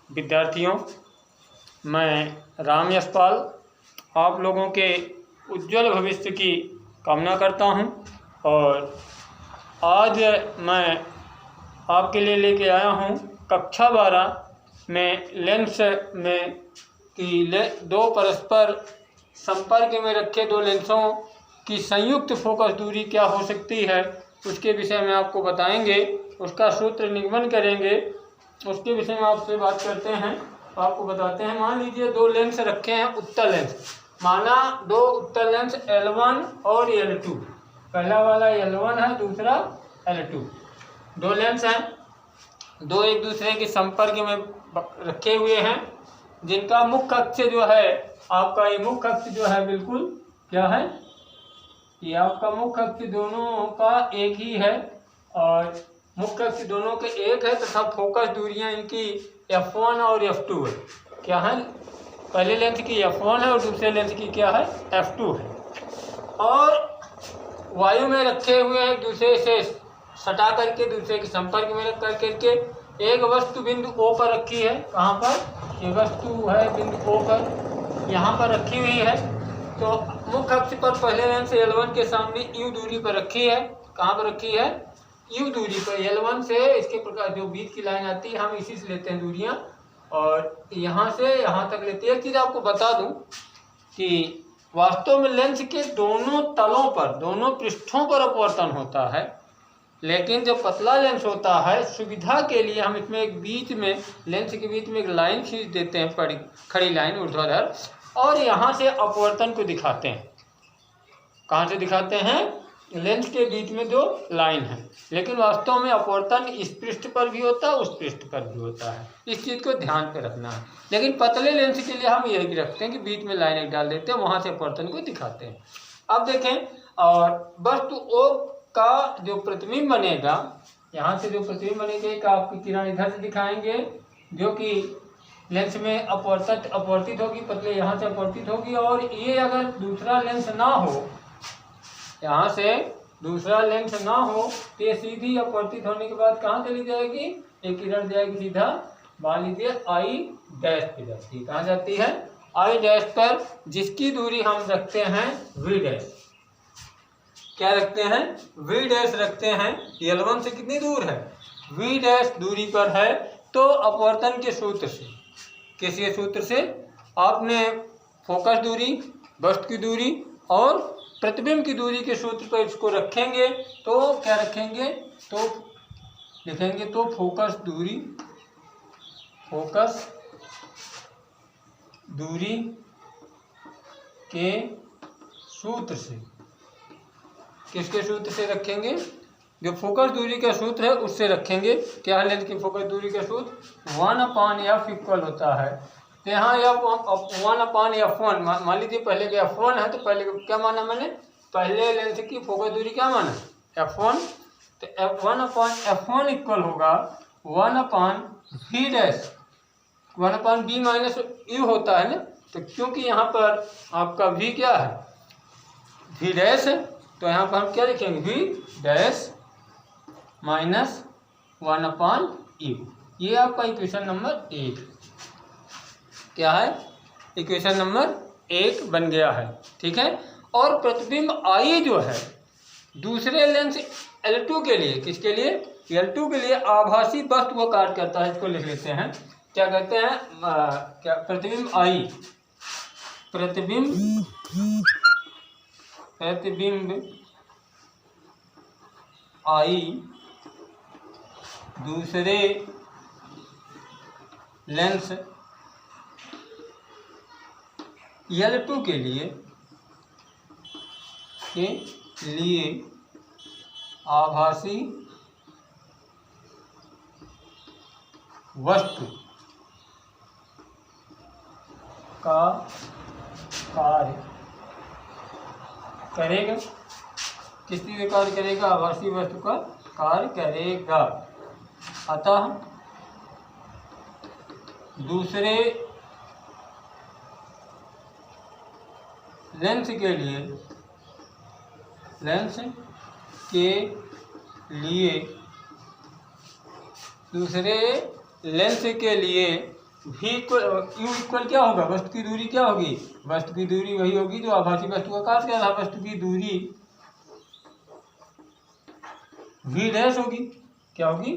विद्यार्थियों, मैं राम यशपाल आप लोगों के उज्जवल भविष्य की कामना करता हूं और आज मैं आपके लिए लेके आया हूं कक्षा 12 में लेंस में कि दो परस्पर संपर्क में रखे दो लेंसों की संयुक्त फोकस दूरी क्या हो सकती है उसके विषय में आपको बताएंगे, उसका सूत्र निगमन करेंगे, उसके विषय में आपसे बात करते हैं। तो आपको बताते हैं, मान लीजिए दो लेंस रखे हैं उत्तल लेंस, माना दो उत्तल लेंस L1 और L2, पहला वाला L1 है, दूसरा L2। दो लेंस हैं, दो एक दूसरे के संपर्क में रखे हुए हैं, जिनका मुख्य अक्ष जो है आपका, ये मुख्य अक्ष जो है बिल्कुल क्या है, ये आपका मुख्य अक्ष दोनों का एक ही है और मुख्य अक्ष दोनों के एक है तथा फोकस दूरियां इनकी F1 और F2 है। क्या है, पहले लेंस की F1 है और दूसरे लेंस की क्या है, F2 है। और वायु में रखे हुए हैं, एक दूसरे से सटा करके दूसरे के संपर्क में रख करके एक वस्तु बिंदु O पर रखी है। कहाँ पर, ये वस्तु है बिंदु O पर, यहाँ पर रखी हुई है। तो मुख्य अक्ष पर पहले लेंस L1 के सामने U दूरी पर रखी है। कहाँ पर रखी है, U दूरी पर। L1 से इसके प्रकार जो बीच की लाइन आती है, हम इसी से लेते हैं दूरियां और यहाँ से यहाँ तक लेते हैं। एक चीज़ आपको बता दूं कि वास्तव में लेंस के दोनों तलों पर, दोनों पृष्ठों पर अपवर्तन होता है, लेकिन जो पतला लेंस होता है, सुविधा के लिए हम इसमें एक बीच में, लेंस के बीच में एक लाइन खींच देते हैं, खड़ी लाइन ऊर्ध्वाधर, और यहाँ से अपवर्तन को दिखाते हैं। कहाँ से दिखाते हैं, लेंस के बीच में जो लाइन है, लेकिन वास्तव में अपवर्तन इस पृष्ठ पर भी होता है, उस पृष्ठ पर भी होता है। इस चीज़ को ध्यान पे रखना है। लेकिन पतले लेंस के लिए हम यही रखते हैं कि बीच में लाइन एक डाल देते हैं, वहाँ से अपवर्तन को दिखाते हैं। अब देखें, और वस्तु O का जो प्रतिबिंब बनेगा, यहाँ से जो प्रतिबिंब बनेगा, आपकी किरण इधर से दिखाएंगे, जो कि लेंस में अपवर्तित होगी, पतले यहाँ से अपवर्तित होगी। और ये अगर दूसरा लेंस ना हो, यहाँ से दूसरा लेंस ना हो, तो ये सीधी अपवर्तित होने के बाद कहाँ चली जाएगी, एक किरण जाएगी सीधा, मान लीजिए I डैश पे जाती है। कहाँ जाती है, I डैश पर, जिसकी दूरी हम रखते हैं V डैश। क्या रखते हैं, V डैश रखते हैं। L1 से कितनी दूर है, V डैश दूरी पर है। तो अपवर्तन के सूत्र से, किसी सूत्र से आपने फोकस दूरी, वस्तु की दूरी और प्रतिबिंब की दूरी के सूत्र पर इसको रखेंगे, तो क्या रखेंगे, तो लिखेंगे, तो फोकस दूरी के सूत्र से, किसके सूत्र से रखेंगे, जो फोकस दूरी का सूत्र है उससे रखेंगे। क्या है लेंस की फोकस दूरी का सूत्र, 1/f इक्वल होता है। तो यहाँ F 1/f1, मान लीजिए पहले के F1 है, तो पहले क्या माना मैंने, पहले लेंस की फोकस दूरी क्या माना, F1। तो F1/f1 इक्वल होगा 1/v dash, 1/b minus u होता है ना। तो क्योंकि यहाँ पर आपका v क्या है, v डैश है, तो यहाँ पर हम क्या लिखेंगे, v डैश माइनस 1/u। ये आपका इक्वेशन नंबर 1 क्या है, इक्वेशन नंबर 1 बन गया है, ठीक है। और प्रतिबिंब I जो है दूसरे लेंस L2 के लिए, किसके लिए, L2 के लिए आभासी वस्तु को काट करता है। इसको लिख लेते हैं, क्या कहते हैं, क्या, प्रतिबिंब I, प्रतिबिंब I दूसरे लेंस L2 के लिए आभासी वस्तु का कार्य करेगा। किस चीज़ का कार्य करेगा, आभासी वस्तु का कार्य करेगा। अतः दूसरे लेंस के लिए दूसरे लेंस के लिए v यू इक्वल क्या होगा, वस्तु की दूरी क्या होगी, वस्तु की दूरी वही होगी जो आभासी वस्तु का काट किया था, वस्तु की दूरी v डैश होगी, क्या होगी,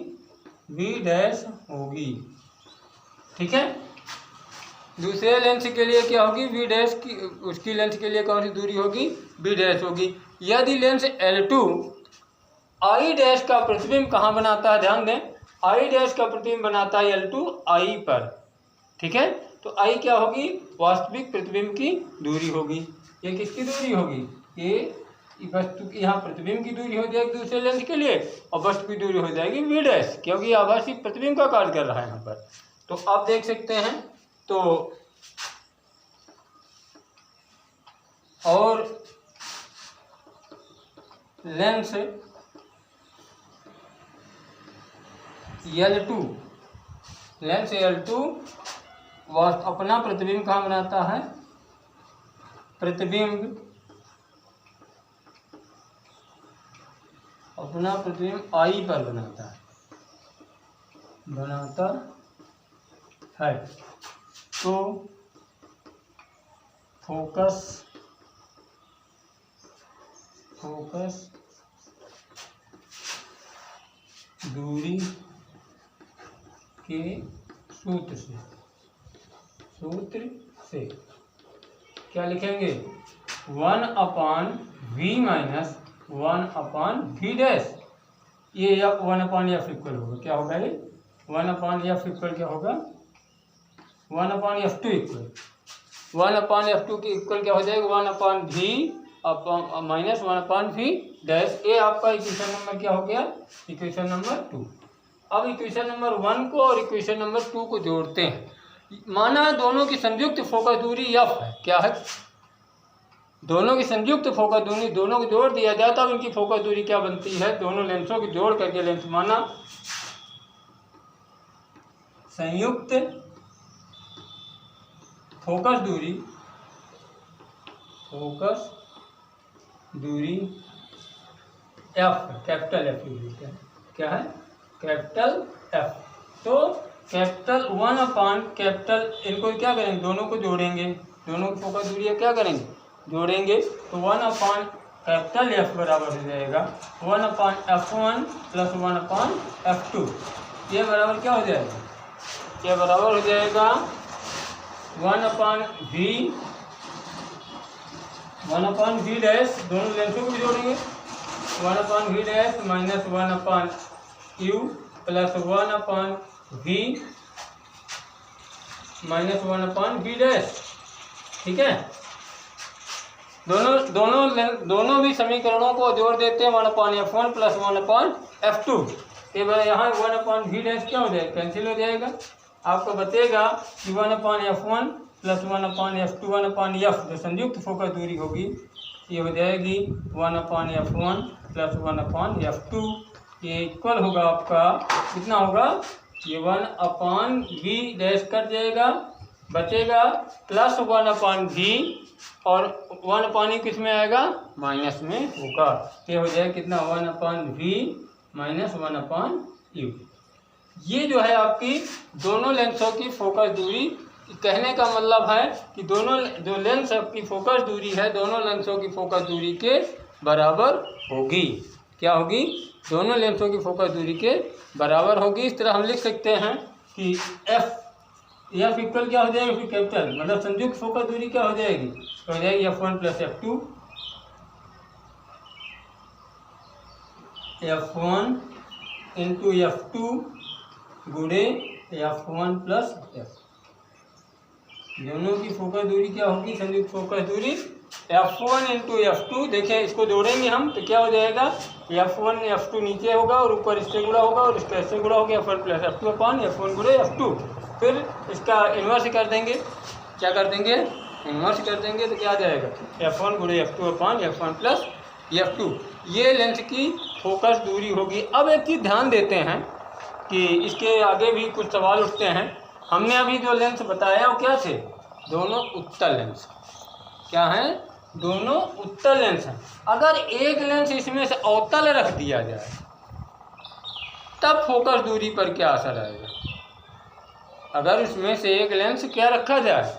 v डैश होगी। ठीक है, दूसरे लेंस के लिए क्या होगी, v डैश की, उसकी लेंस के लिए कौन सी दूरी होगी, b डैश होगी। यदि लेंस L2 I डैश का प्रतिबिंब कहाँ बनाता है, ध्यान दें, I डैश का प्रतिबिंब बनाता है L2 I पर। ठीक है, तो I क्या होगी, वास्तविक प्रतिबिंब की दूरी होगी। ये किसकी दूरी होगी, ये वस्तु की, यहाँ प्रतिबिंब की दूरी हो जाएगी दूसरे लेंस के लिए, और वस्तु की दूरी हो जाएगी v डैश, क्योंकि आभासी प्रतिबिंब का कार्य कर रहा है यहाँ पर। तो आप देख सकते हैं, तो और लेंस L2 अपना प्रतिबिंब कहाँ बनाता है, अपना प्रतिबिंब I पर बनाता है। तो फोकस दूरी के सूत्र से क्या लिखेंगे, 1/v माइनस 1/v डैश, ये 1/f इक्वल होगा, क्या होगा ये 1/f इक्वल क्या होगा, 1/f2 इक्वल 1/f2 के इक्वल क्या हो जाएगा, 1/v माइनस 1/v डैश। ये आपका इक्वेशन नंबर क्या हो गया, इक्वेशन नंबर 2। अब इक्वेशन नंबर 1 को और इक्वेशन नंबर 2 को जोड़ते हैं। माना दोनों की संयुक्त फोकस दूरी f है, क्या है, दोनों की संयुक्त फोकस दूरी, दोनों को जोड़ दिया जाए तब इनकी फोकस दूरी क्या बनती है, दोनों लेंसों को जोड़ करके लेंस, माना संयुक्त फोकस दूरी f, कैपिटल F क्या है, कैपिटल F। तो कैपिटल 1 कैपिटल, इनको क्या करेंगे, दोनों को जोड़ेंगे, दोनों की फोकस दूरी क्या करेंगे, जोड़ेंगे। तो 1 कैपिटल F बराबर हो जाएगा 1/f1 प्लस 1/f2। ये बराबर क्या हो जाएगा, ये बराबर हो जाएगा 1/v डैश, दोनों लेंसों को भी जोड़ेंगे, 1/v dash minus 1/u plus 1/v minus 1/v dash. ठीक है, दोनों भी समीकरणों को जोड़ देते हैं, 1/f1 प्लस 1/f2। यहाँ 1/v डैश क्या हो जाएगा, कैंसिल हो जाएगा। आपको बतेगा कि 1/f1 प्लस 1/f2 1/f जो संयुक्त फोकस दूरी होगी ये हो जाएगी 1/f1 प्लस 1/f2। ये इक्वल होगा आपका कितना होगा, ये 1/v डैश कट जाएगा, बचेगा प्लस 1/v और 1/u किस में आएगा, माइनस में होगा। ये हो जाएगा कितना, 1/v माइनस 1/u। ये जो है आपकी दोनों लेंसों की फोकस दूरी। कहने का मतलब है कि दोनों जो लेंस की फोकस दूरी है दोनों लेंसों की फोकस दूरी के बराबर होगी। क्या होगी, दोनों लेंसों की फोकस दूरी के बराबर होगी। इस तरह हम लिख सकते हैं कि एफ इक्वल क्या हो जाएगा, फिर कैपिटल मतलब संयुक्त फोकस दूरी क्या हो जाएगी, तो हो जाएगी f1 plus f2, f1 into f2 गुणे f1 प्लस f। दोनों की फोकस दूरी क्या होगी, संयुक्त फोकस दूरी f1 इंटू f2। देखें इसको जोड़ेंगे हम तो क्या हो जाएगा, f1 f2 नीचे होगा और ऊपर इससे गुणा होगा और इसका इससे गुणा होगा, f1 plus f2 upon f1 गुणे f2। फिर इसका इन्वर्स कर देंगे, क्या कर देंगे, इन्वर्स कर देंगे तो क्या आ जाएगा, f1 गुणे f2 upon f1 plus f2। ये लेंस की फोकस दूरी होगी। अब एक चीज़ ध्यान देते हैं कि इसके आगे भी कुछ सवाल उठते हैं। हमने अभी जो लेंस बताया वो क्या थे, दोनों उत्तल लेंस। क्या हैं, दोनों उत्तल लेंस हैं। अगर एक लेंस इसमें से अवतल रख दिया जाए तब फोकस दूरी पर क्या असर आएगा, अगर उसमें से एक लेंस क्या रखा जाए,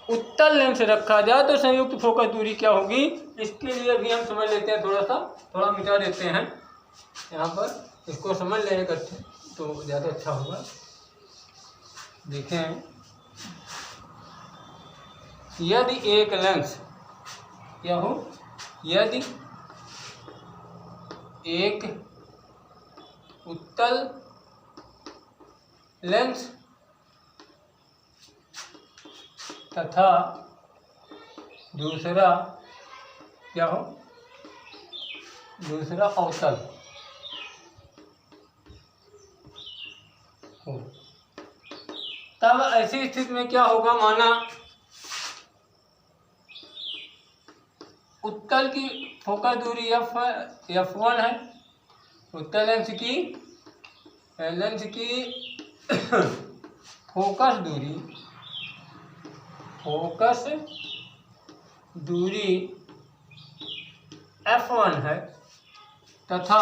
उत्तल लेंस रखा जाए, तो संयुक्त फोकस दूरी क्या होगी। इसके लिए भी हम समझ लेते हैं, थोड़ा मिटा देते हैं यहाँ पर, इसको समझ लें इकट्ठे तो ज़्यादा अच्छा होगा। देखें, यदि एक लेंस क्या हो, यदि एक उत्तल लेंस तथा दूसरा क्या हो, दूसरा अवतल हो, तब ऐसी स्थिति में क्या होगा, माना उत्तल की फोकस दूरी f1 है, उत्तल लेंस की फोकस दूरी f1 है, तथा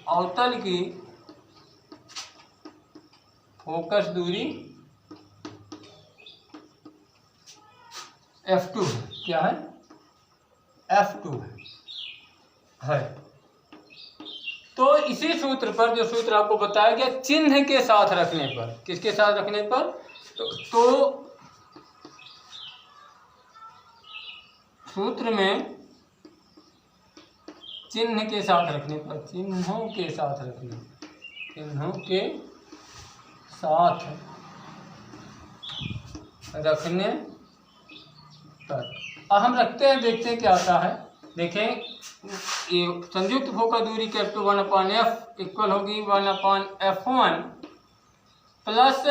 अवतल की फोकस दूरी f2 है। क्या है, f2 है। तो इसी सूत्र पर, जो सूत्र आपको बताया गया चिन्ह के साथ रखने पर, किसके साथ रखने पर, तो सूत्र में चिन्ह के साथ रखने पर, चिन्हों के साथ रखने पर अब हम रखते हैं, देखते हैं क्या आता है। देखें, ये संयुक्त फोकस दूरी कैपिटल 1/f इक्वल होगी 1/f1 प्लस,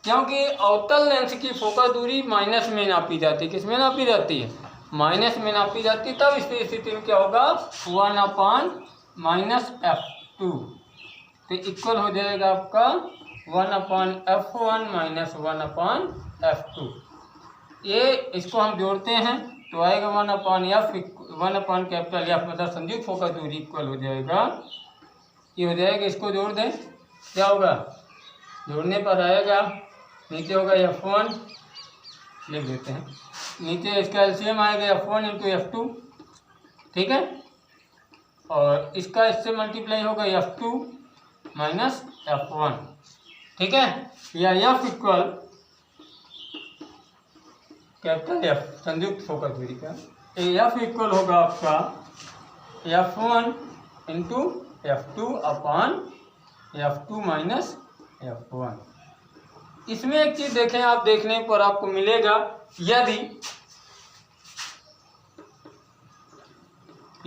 क्योंकि अवतल लेंस की फोकस दूरी माइनस में नापी जाती है, किस में नापी जाती है, माइनस में नापी जाती है। तब इस स्थिति में क्या होगा, 1/-f2, तो इक्वल हो जाएगा आपका 1/f1 माइनस 1/f2। ये इसको हम जोड़ते हैं तो आएगा 1/F मतलब संयुक्त फोकस दूरी इक्वल हो जाएगा, ये हो जाएगा, इसको जोड़ दें, क्या होगा, जोड़ने पर आएगा, नीचे होगा f1, लिख देते हैं, नीचे इसका एलसीएम आएगा f1 इंटू f2, ठीक है, और इसका इससे मल्टीप्लाई होगा f2 माइनस f1, ठीक है, या f इक्वल कैपिटल F संयुक्त फोकस दूरी का, F इक्वल होगा आपका f1 into f2 minus f1। इसमें एक चीज देखें, आप देखने पर आपको मिलेगा, यदि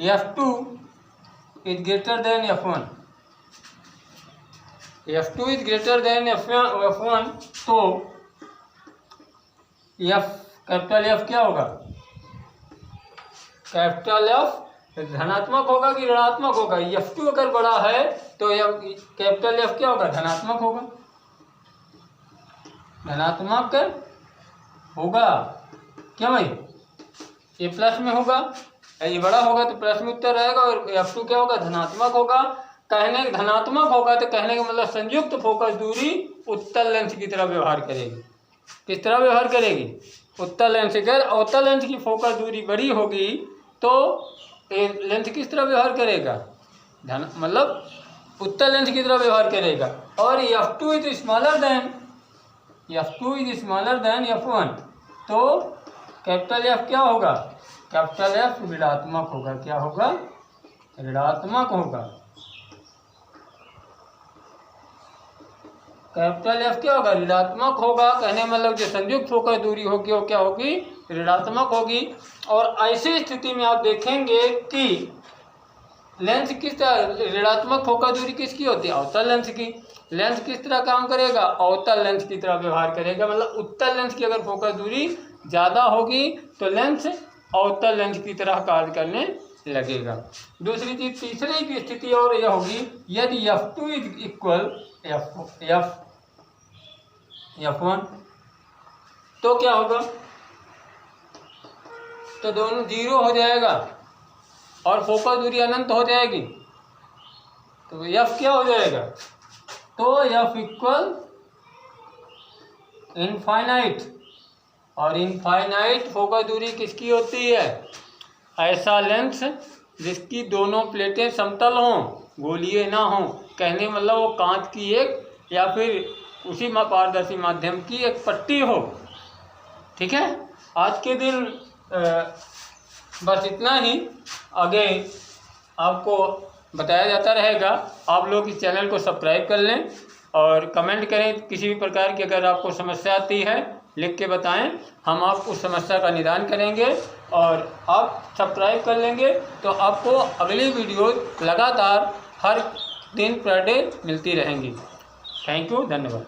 f2 is greater than f1, f2 is greater than f1, तो कैपिटल F क्या होगा, कैपिटल F धनात्मक होगा कि ऋणात्मक होगा, f2 अगर बड़ा है तो कैपिटल F क्या होगा, धनात्मक होगा, क्यों भाई, ये प्लस में होगा, ये बड़ा होगा तो प्लस में उत्तर रहेगा, और f2 क्या होगा, धनात्मक होगा। धनात्मक होगा तो कहने का मतलब संयुक्त फोकस दूरी उत्तल लेंस की तरह व्यवहार करेगी, किस तरह व्यवहार करेगी, उत्तल लेंस। अगर अवतल लेंस की फोकस दूरी बड़ी होगी तो लेंस किस तरह व्यवहार करेगा, मतलब उत्तल लेंस की तरह व्यवहार करेगा। और f2 is smaller than f1, तो कैपिटल F क्या होगा, कैपिटल F ऋणात्मक होगा, क्या होगा, ऋणात्मक होगा, कैपिटल F क्या होगा, ऋणात्मक होगा। कहने मतलब जो संयुक्त फोकस दूरी होगी वो क्या होगी, ऋणात्मक होगी। और ऐसी स्थिति में आप देखेंगे कि लेंस किस तरह, ऋणात्मक फोकस दूरी किसकी होती है, अवतल लेंस की। लेंस किस तरह काम करेगा, अवतल लेंस की तरह व्यवहार करेगा, मतलब उत्तल लेंस की अगर फोकस दूरी ज़्यादा होगी तो लेंस अवतल लेंस की तरह कार्य करने लगेगा। दूसरी चीज, तीसरी की स्थिति और यह होगी, यदि f2 इज इक्वल f1, तो क्या होगा, तो दोनों जीरो हो जाएगा और फोकस दूरी अनंत हो जाएगी, तो f क्या हो जाएगा, तो f इक्वल इनफाइनाइट। और इनफाइनाइट फोकस दूरी किसकी होती है? ऐसा लेंस जिसकी दोनों प्लेटें समतल हों, गोलीय ना हों। कहने मतलब वो कांच की एक या फिर उसी पारदर्शी माध्यम की एक पट्टी हो। ठीक है, आज के दिन बस इतना ही। आगे आपको बताया जाता रहेगा। आप लोग इस चैनल को सब्सक्राइब कर लें और कमेंट करें। किसी भी प्रकार की अगर आपको समस्या आती है लिख के बताएं, हम आप उस समस्या का निदान करेंगे। और आप सब्सक्राइब कर लेंगे तो आपको अगली वीडियो लगातार हर दिन पर डे मिलती रहेंगी। थैंक यू, धन्यवाद।